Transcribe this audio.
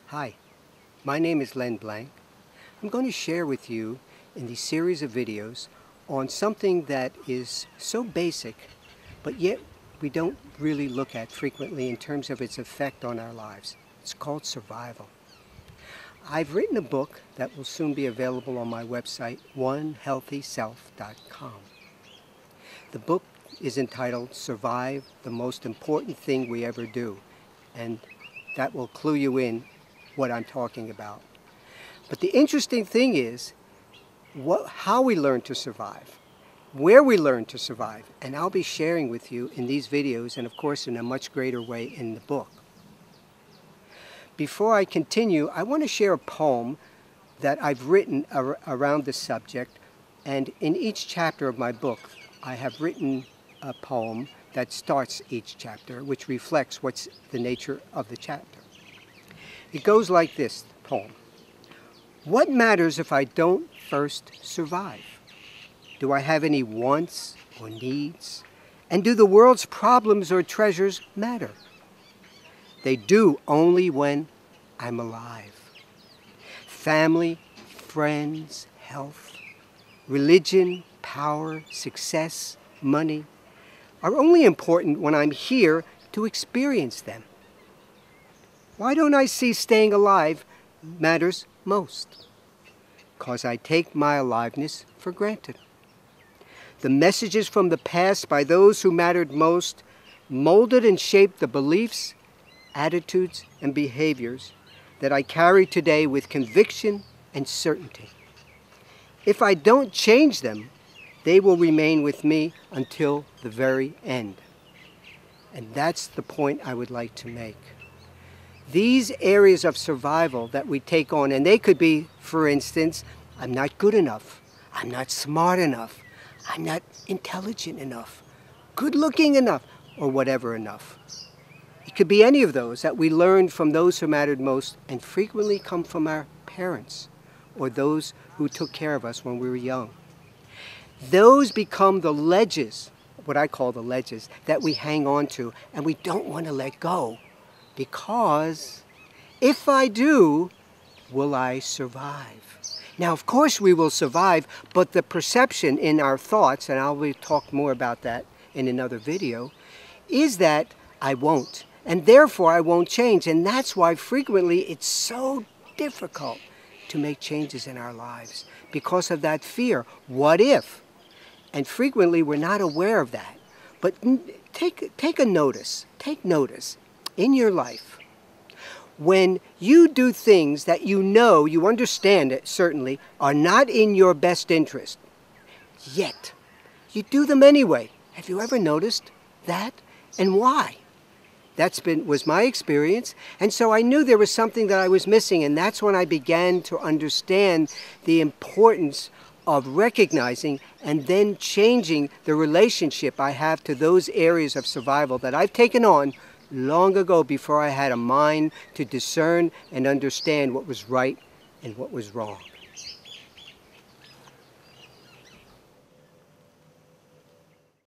Hi, my name is Len Blank. I'm going to share with you in these series of videos on something that is so basic, but yet we don't really look at frequently in terms of its effect on our lives. It's called survival. I've written a book that will soon be available on my website, onehealthyself.com. The book is entitled Survive the Most Important Thing We Ever Do, and that will clue you in what I'm talking about. But the interesting thing is how we learn to survive, where we learn to survive, and I'll be sharing with you in these videos and of course in a much greater way in the book. Before I continue, I want to share a poem that I've written around this subject, and in each chapter of my book I have written a poem that starts each chapter, which reflects what's the nature of the chapter. It goes like this poem. What matters if I don't first survive? Do I have any wants or needs? And do the world's problems or treasures matter? They do only when I'm alive. Family, friends, health, religion, power, success, money are only important when I'm here to experience them. Why don't I see staying alive matters most? Because I take my aliveness for granted. The messages from the past by those who mattered most molded and shaped the beliefs, attitudes, and behaviors that I carry today with conviction and certainty. If I don't change them, they will remain with me until the very end. And that's the point I would like to make. These areas of survival that we take on, and they could be, for instance, I'm not good enough, I'm not smart enough, I'm not intelligent enough, good looking enough, or whatever enough. It could be any of those that we learned from those who mattered most and frequently come from our parents or those who took care of us when we were young. Those become the ledges, what I call the ledges, that we hang on to and we don't want to let go. Because if I do, will I survive? Now, of course we will survive, but the perception in our thoughts, and I'll talk more about that in another video, is that I won't, and therefore I won't change. And that's why frequently it's so difficult to make changes in our lives, because of that fear. What if? And frequently we're not aware of that. But take notice in your life. When you do things that you know, you understand it certainly, are not in your best interest, yet you do them anyway. Have you ever noticed that? And why? Was my experience, and so I knew there was something that I was missing, and that's when I began to understand the importance of recognizing and then changing the relationship I have to those areas of survival that I've taken on long ago before I had a mind to discern and understand what was right and what was wrong.